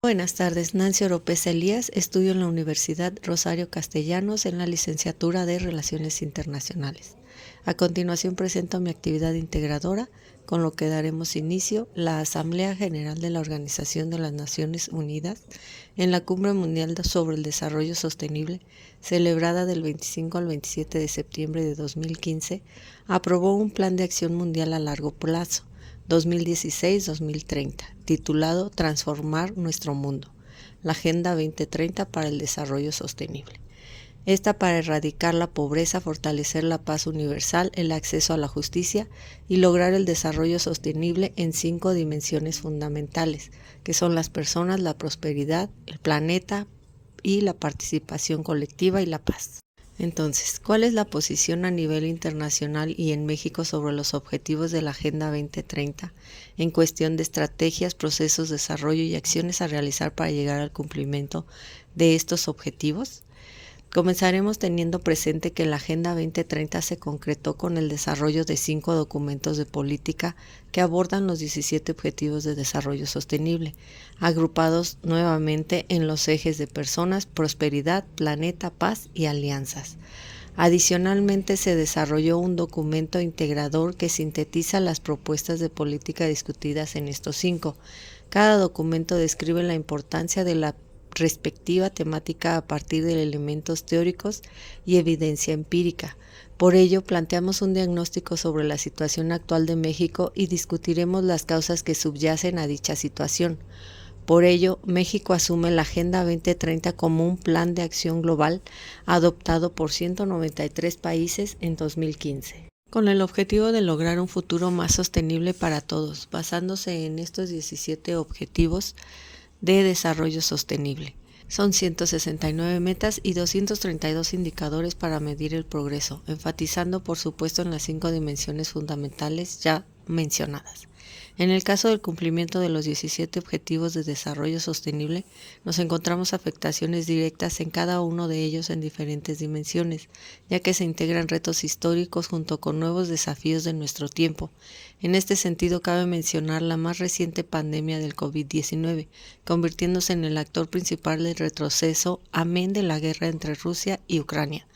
Buenas tardes, Nancy Oropesa Elías, estudio en la Universidad Rosario Castellanos en la licenciatura de Relaciones Internacionales. A continuación presento mi actividad integradora, con lo que daremos inicio la Asamblea General de la Organización de las Naciones Unidas en la Cumbre Mundial sobre el Desarrollo Sostenible, celebrada del 25 al 27 de septiembre de 2015, aprobó un Plan de Acción Mundial a largo plazo, 2016-2030, titulado Transformar nuestro mundo, la Agenda 2030 para el Desarrollo Sostenible. Esta para erradicar la pobreza, fortalecer la paz universal, el acceso a la justicia y lograr el desarrollo sostenible en 5 dimensiones fundamentales, que son las personas, la prosperidad, el planeta y la participación colectiva y la paz. Entonces, ¿cuál es la posición a nivel internacional y en México sobre los objetivos de la Agenda 2030 en cuestión de estrategias, procesos, desarrollo y acciones a realizar para llegar al cumplimiento de estos objetivos? Comenzaremos teniendo presente que la Agenda 2030 se concretó con el desarrollo de 5 documentos de política que abordan los 17 Objetivos de Desarrollo Sostenible, agrupados nuevamente en los ejes de personas, prosperidad, planeta, paz y alianzas. Adicionalmente, se desarrolló un documento integrador que sintetiza las propuestas de política discutidas en estos 5. Cada documento describe la importancia de la respectiva temática a partir de elementos teóricos y evidencia empírica. Por ello, planteamos un diagnóstico sobre la situación actual de México y discutiremos las causas que subyacen a dicha situación. Por ello, México asume la Agenda 2030 como un plan de acción global adoptado por 193 países en 2015, con el objetivo de lograr un futuro más sostenible para todos, basándose en estos 17 objetivos de desarrollo sostenible. Son 169 metas y 232 indicadores para medir el progreso, enfatizando por supuesto en las 5 dimensiones fundamentales ya mencionadas. En el caso del cumplimiento de los 17 Objetivos de Desarrollo Sostenible, nos encontramos afectaciones directas en cada uno de ellos en diferentes dimensiones, ya que se integran retos históricos junto con nuevos desafíos de nuestro tiempo. En este sentido, cabe mencionar la más reciente pandemia del COVID-19, convirtiéndose en el actor principal del retroceso amén de la guerra entre Rusia y Ucrania,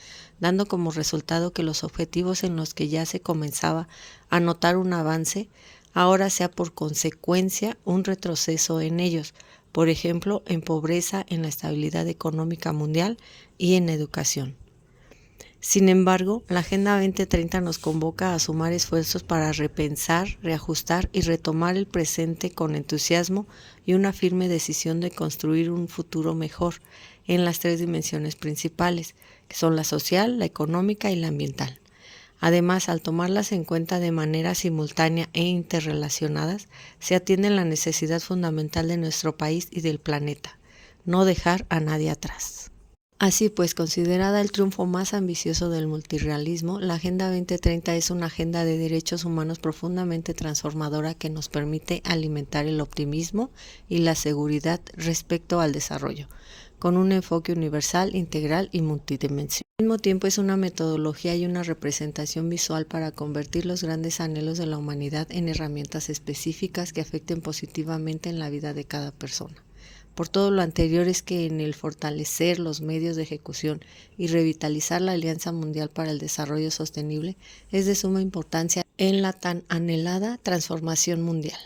dando como resultado que los objetivos en los que ya se comenzaba a notar un avance, ahora sea por consecuencia un retroceso en ellos, por ejemplo, en pobreza, en la estabilidad económica mundial y en educación. Sin embargo, la Agenda 2030 nos convoca a sumar esfuerzos para repensar, reajustar y retomar el presente con entusiasmo y una firme decisión de construir un futuro mejor en las 3 dimensiones principales, que son la social, la económica y la ambiental. Además, al tomarlas en cuenta de manera simultánea e interrelacionadas, se atiende la necesidad fundamental de nuestro país y del planeta, no dejar a nadie atrás. Así pues, considerada el triunfo más ambicioso del multirealismo, la Agenda 2030 es una agenda de derechos humanos profundamente transformadora que nos permite alimentar el optimismo y la seguridad respecto al desarrollo, con un enfoque universal, integral y multidimensional. Al mismo tiempo es una metodología y una representación visual para convertir los grandes anhelos de la humanidad en herramientas específicas que afecten positivamente en la vida de cada persona. Por todo lo anterior es que en el fortalecer los medios de ejecución y revitalizar la Alianza Mundial para el Desarrollo Sostenible es de suma importancia en la tan anhelada transformación mundial.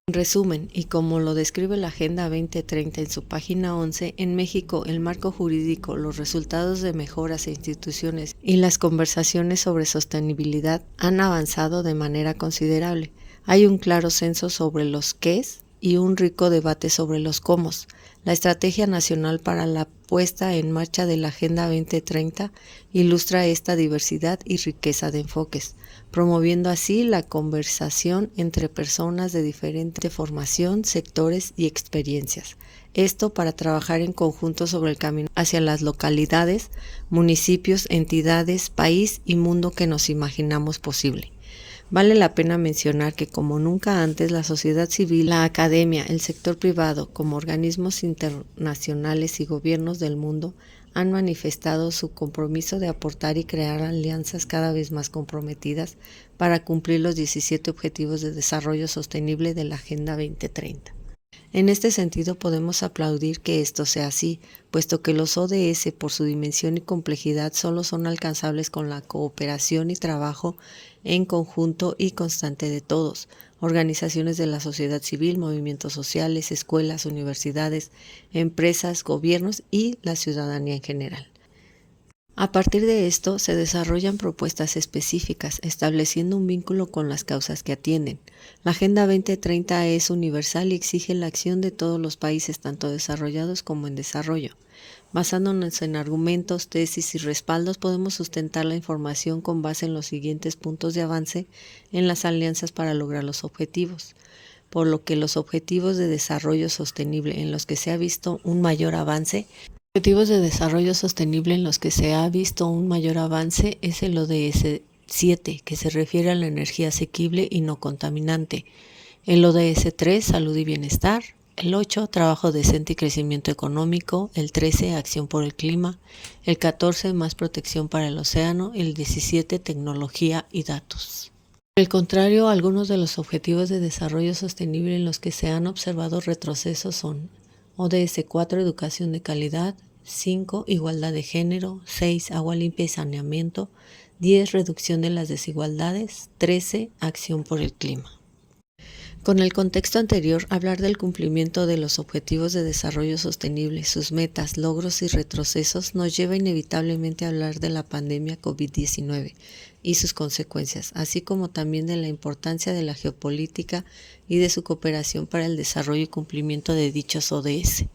En resumen, y como lo describe la Agenda 2030 en su página 11, en México el marco jurídico, los resultados de mejoras e instituciones y las conversaciones sobre sostenibilidad han avanzado de manera considerable. Hay un claro censo sobre los qués y un rico debate sobre los cómo. La Estrategia Nacional para la puesta en marcha de la Agenda 2030 ilustra esta diversidad y riqueza de enfoques, promoviendo así la conversación entre personas de diferente formación, sectores y experiencias. Esto para trabajar en conjunto sobre el camino hacia las localidades, municipios, entidades, país y mundo que nos imaginamos posible. Vale la pena mencionar que como nunca antes la sociedad civil, la academia, el sector privado, como organismos internacionales y gobiernos del mundo han manifestado su compromiso de aportar y crear alianzas cada vez más comprometidas para cumplir los 17 Objetivos de Desarrollo Sostenible de la Agenda 2030. En este sentido podemos aplaudir que esto sea así, puesto que los ODS por su dimensión y complejidad solo son alcanzables con la cooperación y trabajo en conjunto y constante de todos, organizaciones de la sociedad civil, movimientos sociales, escuelas, universidades, empresas, gobiernos y la ciudadanía en general. A partir de esto se desarrollan propuestas específicas, estableciendo un vínculo con las causas que atienden. La Agenda 2030 es universal y exige la acción de todos los países, tanto desarrollados como en desarrollo. Basándonos en argumentos, tesis y respaldos, podemos sustentar la información con base en los siguientes puntos de avance en las alianzas para lograr los objetivos. Por lo que los objetivos de desarrollo sostenible en los que se ha visto un mayor avance Objetivos de desarrollo sostenible en los que se ha visto un mayor avance es el ODS 7, que se refiere a la energía asequible y no contaminante, el ODS 3, salud y bienestar, el 8, trabajo decente y crecimiento económico, el 13, acción por el clima, el 14, más protección para el océano, el 17, tecnología y datos. Por el contrario, algunos de los objetivos de desarrollo sostenible en los que se han observado retrocesos son ODS 4, educación de calidad, 5, igualdad de género, 6, agua limpia y saneamiento, 10, reducción de las desigualdades, 13, acción por el clima. Con el contexto anterior, hablar del cumplimiento de los objetivos de desarrollo sostenible, sus metas, logros y retrocesos nos lleva inevitablemente a hablar de la pandemia COVID-19 y sus consecuencias, así como también de la importancia de la geopolítica y de su cooperación para el desarrollo y cumplimiento de dichos ODS.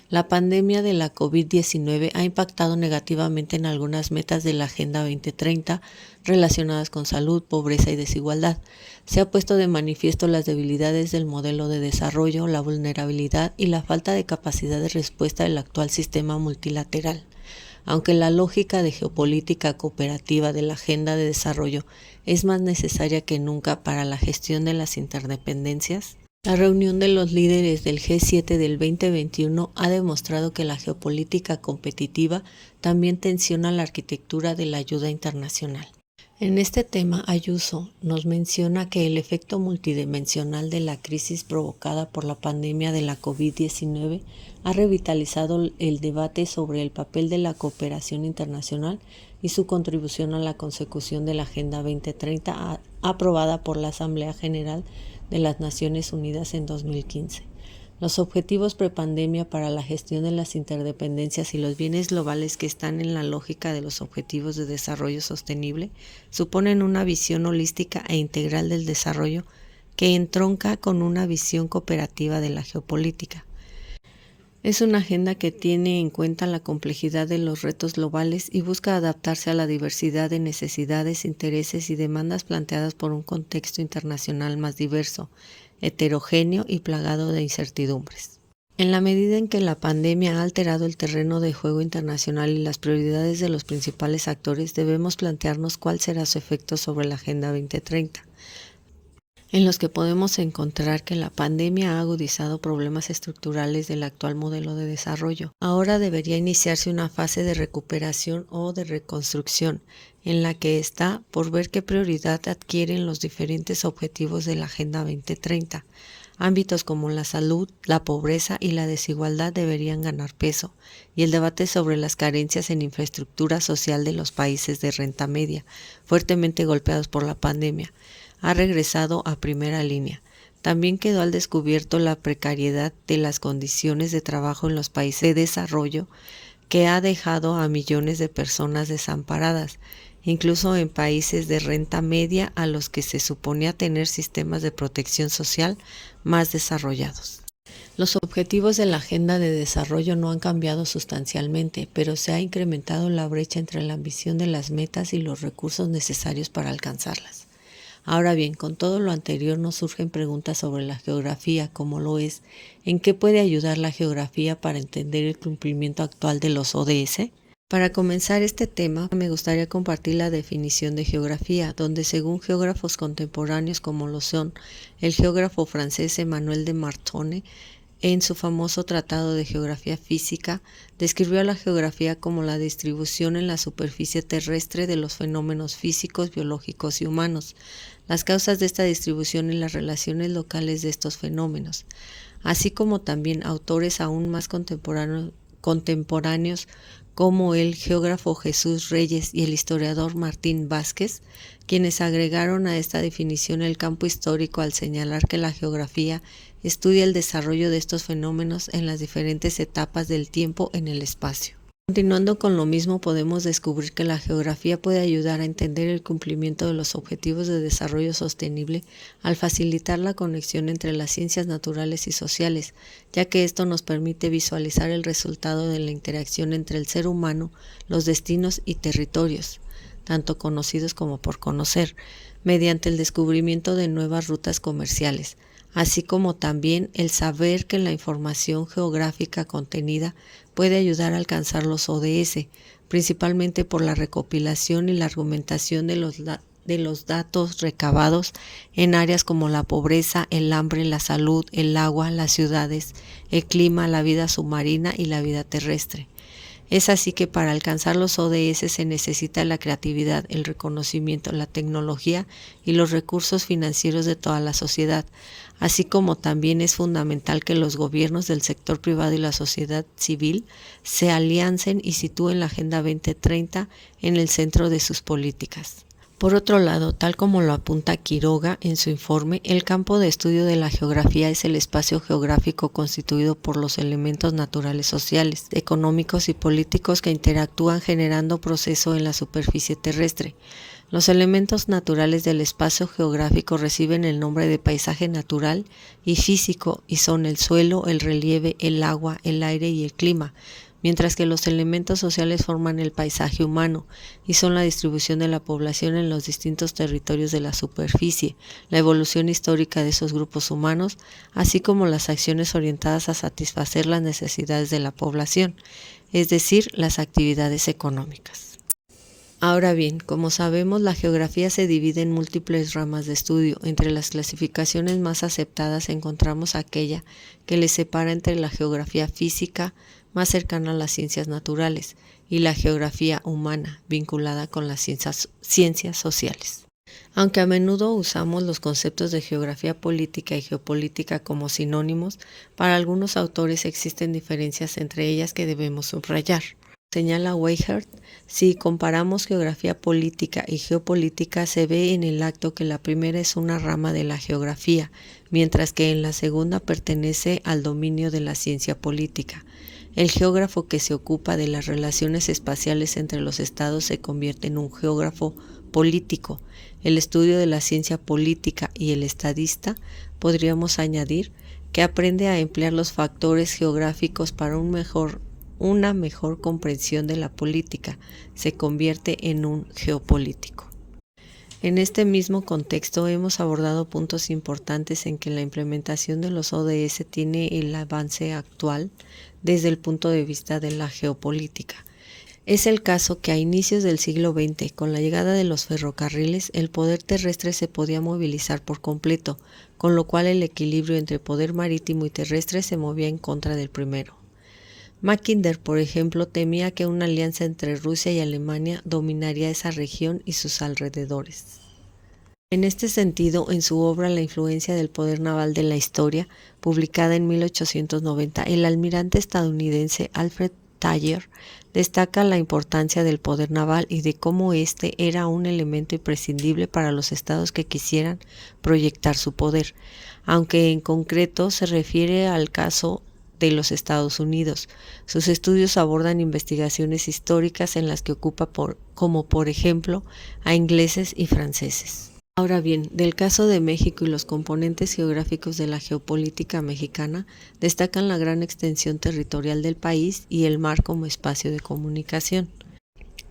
La pandemia de la COVID-19 ha impactado negativamente en algunas metas de la Agenda 2030 relacionadas con salud, pobreza y desigualdad. Se ha puesto de manifiesto las debilidades del modelo de desarrollo, la vulnerabilidad y la falta de capacidad de respuesta del actual sistema multilateral. Aunque la lógica de geopolítica cooperativa de la Agenda de Desarrollo es más necesaria que nunca para la gestión de las interdependencias, la reunión de los líderes del G7 del 2021 ha demostrado que la geopolítica competitiva también tensiona la arquitectura de la ayuda internacional. En este tema, Ayuso nos menciona que el efecto multidimensional de la crisis provocada por la pandemia de la COVID-19 ha revitalizado el debate sobre el papel de la cooperación internacional y su contribución a la consecución de la Agenda 2030 aprobada por la Asamblea General de las Naciones Unidas en 2015. Los objetivos prepandemia para la gestión de las interdependencias y los bienes globales que están en la lógica de los objetivos de desarrollo sostenible suponen una visión holística e integral del desarrollo que entronca con una visión cooperativa de la geopolítica. Es una agenda que tiene en cuenta la complejidad de los retos globales y busca adaptarse a la diversidad de necesidades, intereses y demandas planteadas por un contexto internacional más diverso, heterogéneo y plagado de incertidumbres. En la medida en que la pandemia ha alterado el terreno de juego internacional y las prioridades de los principales actores, debemos plantearnos cuál será su efecto sobre la Agenda 2030. En los que podemos encontrar que la pandemia ha agudizado problemas estructurales del actual modelo de desarrollo. Ahora debería iniciarse una fase de recuperación o de reconstrucción, en la que está por ver qué prioridad adquieren los diferentes objetivos de la Agenda 2030. Ámbitos como la salud, la pobreza y la desigualdad deberían ganar peso, y el debate sobre las carencias en infraestructura social de los países de renta media, fuertemente golpeados por la pandemia, ha regresado a primera línea. También quedó al descubierto la precariedad de las condiciones de trabajo en los países de desarrollo, que ha dejado a millones de personas desamparadas, incluso en países de renta media a los que se suponía tener sistemas de protección social más desarrollados. Los objetivos de la Agenda de Desarrollo no han cambiado sustancialmente, pero se ha incrementado la brecha entre la ambición de las metas y los recursos necesarios para alcanzarlas. Ahora bien, con todo lo anterior nos surgen preguntas sobre la geografía, como lo es, ¿en qué puede ayudar la geografía para entender el cumplimiento actual de los ODS? Para comenzar este tema, me gustaría compartir la definición de geografía, donde según geógrafos contemporáneos como lo son el geógrafo francés Emmanuel de Martone, en su famoso Tratado de Geografía Física, describió a la geografía como la distribución en la superficie terrestre de los fenómenos físicos, biológicos y humanos, las causas de esta distribución y las relaciones locales de estos fenómenos. así como también autores aún más contemporáneos como el geógrafo Jesús Reyes y el historiador Martín Vázquez, quienes agregaron a esta definición el campo histórico al señalar que la geografía estudia el desarrollo de estos fenómenos en las diferentes etapas del tiempo en el espacio. Continuando con lo mismo, podemos descubrir que la geografía puede ayudar a entender el cumplimiento de los objetivos de desarrollo sostenible al facilitar la conexión entre las ciencias naturales y sociales, ya que esto nos permite visualizar el resultado de la interacción entre el ser humano, los destinos y territorios, tanto conocidos como por conocer, mediante el descubrimiento de nuevas rutas comerciales, así como también el saber que la información geográfica contenida puede ayudar a alcanzar los ODS, principalmente por la recopilación y la argumentación de los datos recabados en áreas como la pobreza, el hambre, la salud, el agua, las ciudades, el clima, la vida submarina y la vida terrestre. Es así que para alcanzar los ODS se necesita la creatividad, el reconocimiento, la tecnología y los recursos financieros de toda la sociedad, así como también es fundamental que los gobiernos del sector privado y la sociedad civil se aliancen y sitúen la Agenda 2030 en el centro de sus políticas. Por otro lado, tal como lo apunta Quiroga en su informe, el campo de estudio de la geografía es el espacio geográfico constituido por los elementos naturales sociales, económicos y políticos que interactúan generando proceso en la superficie terrestre. Los elementos naturales del espacio geográfico reciben el nombre de paisaje natural y físico y son el suelo, el relieve, el agua, el aire y el clima, mientras que los elementos sociales forman el paisaje humano y son la distribución de la población en los distintos territorios de la superficie, la evolución histórica de esos grupos humanos, así como las acciones orientadas a satisfacer las necesidades de la población, es decir, las actividades económicas. Ahora bien, como sabemos, la geografía se divide en múltiples ramas de estudio. Entre las clasificaciones más aceptadas encontramos aquella que le separa entre la geografía física, más cercana a las ciencias naturales, y la geografía humana, vinculada con las ciencias sociales. Aunque a menudo usamos los conceptos de geografía política y geopolítica como sinónimos, para algunos autores existen diferencias entre ellas que debemos subrayar. Señala Weichert, si comparamos geografía política y geopolítica se ve en el acto que la primera es una rama de la geografía, mientras que en la segunda pertenece al dominio de la ciencia política. El geógrafo que se ocupa de las relaciones espaciales entre los estados se convierte en un geógrafo político. El estudio de la ciencia política y el estadista, podríamos añadir, que aprende a emplear los factores geográficos para una mejor comprensión de la política, se convierte en un geopolítico. En este mismo contexto hemos abordado puntos importantes en que la implementación de los ODS tiene el avance actual desde el punto de vista de la geopolítica. Es el caso que a inicios del siglo XX, con la llegada de los ferrocarriles, el poder terrestre se podía movilizar por completo, con lo cual el equilibrio entre poder marítimo y terrestre se movía en contra del primero. Mackinder, por ejemplo, temía que una alianza entre Rusia y Alemania dominaría esa región y sus alrededores. En este sentido, en su obra La influencia del poder naval de la historia, publicada en 1890, el almirante estadounidense Alfred Thayer destaca la importancia del poder naval y de cómo éste era un elemento imprescindible para los estados que quisieran proyectar su poder, aunque en concreto se refiere al caso de los Estados Unidos. Sus estudios abordan investigaciones históricas en las que ocupa como por ejemplo a ingleses y franceses. Ahora bien, del caso de México y los componentes geográficos de la geopolítica mexicana, destacan la gran extensión territorial del país y el mar como espacio de comunicación.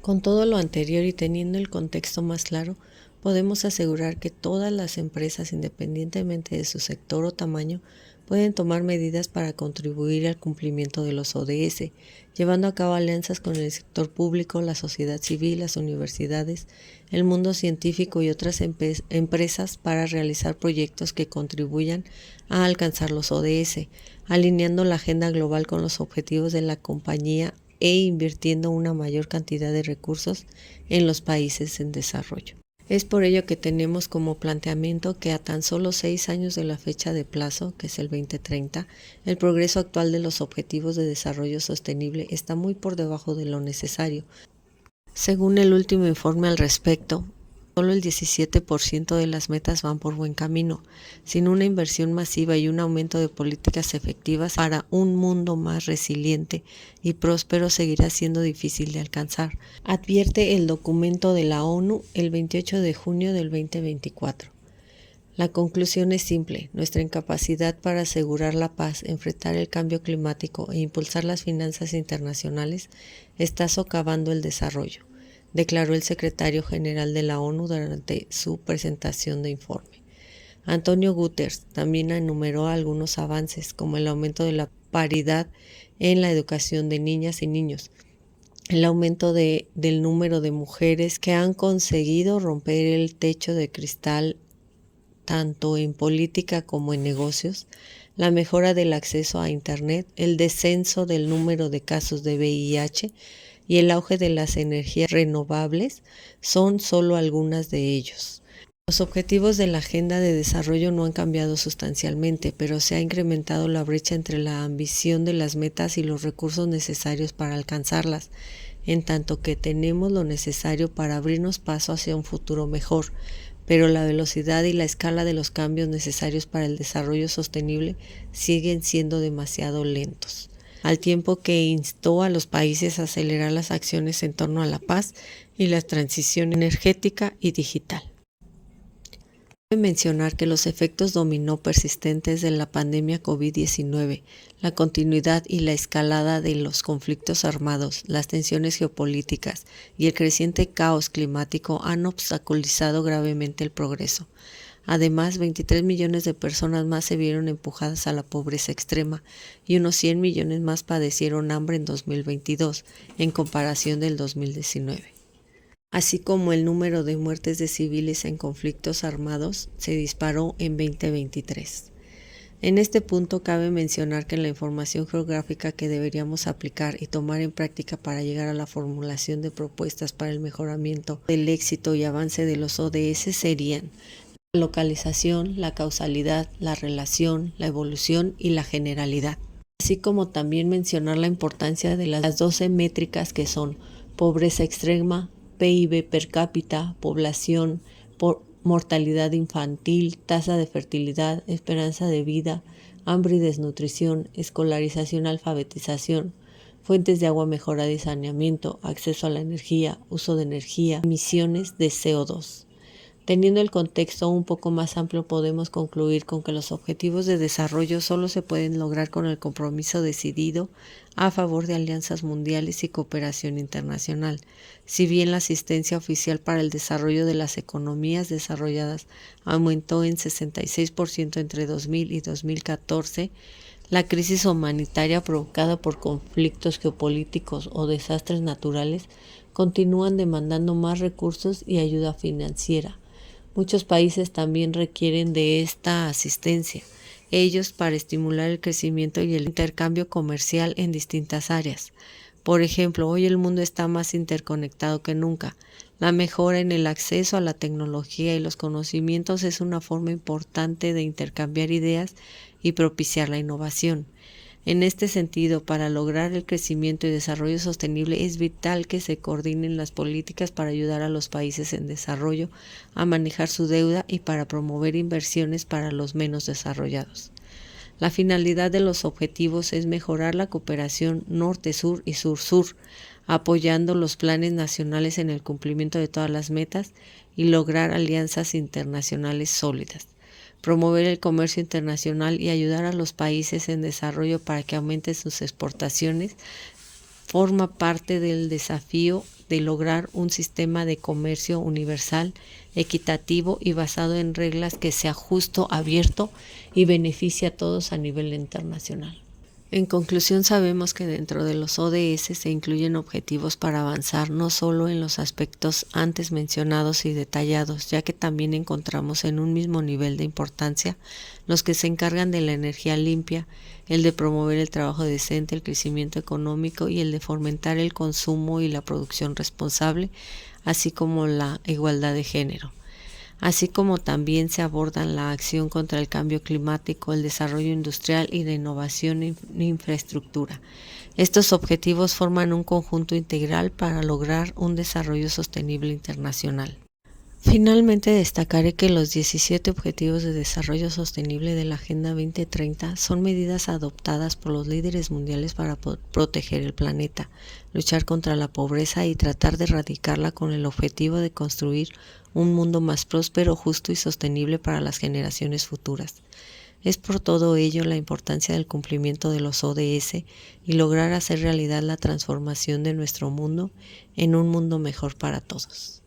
Con todo lo anterior y teniendo el contexto más claro, podemos asegurar que todas las empresas, independientemente de su sector o tamaño, pueden tomar medidas para contribuir al cumplimiento de los ODS, llevando a cabo alianzas con el sector público, la sociedad civil, las universidades, el mundo científico y otras empresas para realizar proyectos que contribuyan a alcanzar los ODS, alineando la agenda global con los objetivos de la compañía e invirtiendo una mayor cantidad de recursos en los países en desarrollo. Es por ello que tenemos como planteamiento que a tan solo 6 años de la fecha de plazo, que es el 2030, el progreso actual de los Objetivos de Desarrollo Sostenible está muy por debajo de lo necesario. Según el último informe al respecto, solo el 17% de las metas van por buen camino. Sin una inversión masiva y un aumento de políticas efectivas para un mundo más resiliente y próspero seguirá siendo difícil de alcanzar, advierte el documento de la ONU el 28 de junio del 2024. La conclusión es simple: nuestra incapacidad para asegurar la paz, enfrentar el cambio climático e impulsar las finanzas internacionales está socavando el desarrollo, declaró el secretario general de la ONU durante su presentación de informe. Antonio Guterres también enumeró algunos avances, como el aumento de la paridad en la educación de niñas y niños, el aumento del número de mujeres que han conseguido romper el techo de cristal tanto en política como en negocios, la mejora del acceso a Internet, el descenso del número de casos de VIH y el auge de las energías renovables son solo algunas de ellos. Los objetivos de la Agenda de Desarrollo no han cambiado sustancialmente, pero se ha incrementado la brecha entre la ambición de las metas y los recursos necesarios para alcanzarlas, en tanto que tenemos lo necesario para abrirnos paso hacia un futuro mejor, pero la velocidad y la escala de los cambios necesarios para el desarrollo sostenible siguen siendo demasiado lentos, al tiempo que instó a los países a acelerar las acciones en torno a la paz y la transición energética y digital. Cabe mencionar que los efectos dominó persistentes de la pandemia COVID-19, la continuidad y la escalada de los conflictos armados, las tensiones geopolíticas y el creciente caos climático han obstaculizado gravemente el progreso. Además, 23 millones de personas más se vieron empujadas a la pobreza extrema y unos 100 millones más padecieron hambre en 2022, en comparación del 2019. Así como el número de muertes de civiles en conflictos armados se disparó en 2023. En este punto cabe mencionar que la información geográfica que deberíamos aplicar y tomar en práctica para llegar a la formulación de propuestas para el mejoramiento del éxito y avance de los ODS serían la localización, la causalidad, la relación, la evolución y la generalidad, así como también mencionar la importancia de las 12 métricas que son pobreza extrema, PIB per cápita, población, mortalidad infantil, tasa de fertilidad, esperanza de vida, hambre y desnutrición, escolarización, alfabetización, fuentes de agua mejorada y saneamiento, acceso a la energía, uso de energía, emisiones de CO2. Teniendo el contexto un poco más amplio, podemos concluir con que los objetivos de desarrollo solo se pueden lograr con el compromiso decidido a favor de alianzas mundiales y cooperación internacional. Si bien la asistencia oficial para el desarrollo de las economías desarrolladas aumentó en 66% entre 2000 y 2014, la crisis humanitaria provocada por conflictos geopolíticos o desastres naturales continúan demandando más recursos y ayuda financiera. Muchos países también requieren de esta asistencia, ellos para estimular el crecimiento y el intercambio comercial en distintas áreas. Por ejemplo, hoy el mundo está más interconectado que nunca. La mejora en el acceso a la tecnología y los conocimientos es una forma importante de intercambiar ideas y propiciar la innovación. En este sentido, para lograr el crecimiento y desarrollo sostenible es vital que se coordinen las políticas para ayudar a los países en desarrollo a manejar su deuda y para promover inversiones para los menos desarrollados. La finalidad de los objetivos es mejorar la cooperación norte-sur y sur-sur, apoyando los planes nacionales en el cumplimiento de todas las metas y lograr alianzas internacionales sólidas. Promover el comercio internacional y ayudar a los países en desarrollo para que aumenten sus exportaciones forma parte del desafío de lograr un sistema de comercio universal, equitativo y basado en reglas que sea justo, abierto y beneficie a todos a nivel internacional. En conclusión, sabemos que dentro de los ODS se incluyen objetivos para avanzar no solo en los aspectos antes mencionados y detallados, ya que también encontramos en un mismo nivel de importancia los que se encargan de la energía limpia, el de promover el trabajo decente, el crecimiento económico y el de fomentar el consumo y la producción responsable, así como la igualdad de género. así como también se abordan la acción contra el cambio climático, el desarrollo industrial y la innovación en infraestructura. Estos objetivos forman un conjunto integral para lograr un desarrollo sostenible internacional. Finalmente, destacaré que los 17 Objetivos de Desarrollo Sostenible de la Agenda 2030 son medidas adoptadas por los líderes mundiales para proteger el planeta, luchar contra la pobreza y tratar de erradicarla con el objetivo de construir un mundo más próspero, justo y sostenible para las generaciones futuras. Es por todo ello la importancia del cumplimiento de los ODS y lograr hacer realidad la transformación de nuestro mundo en un mundo mejor para todos.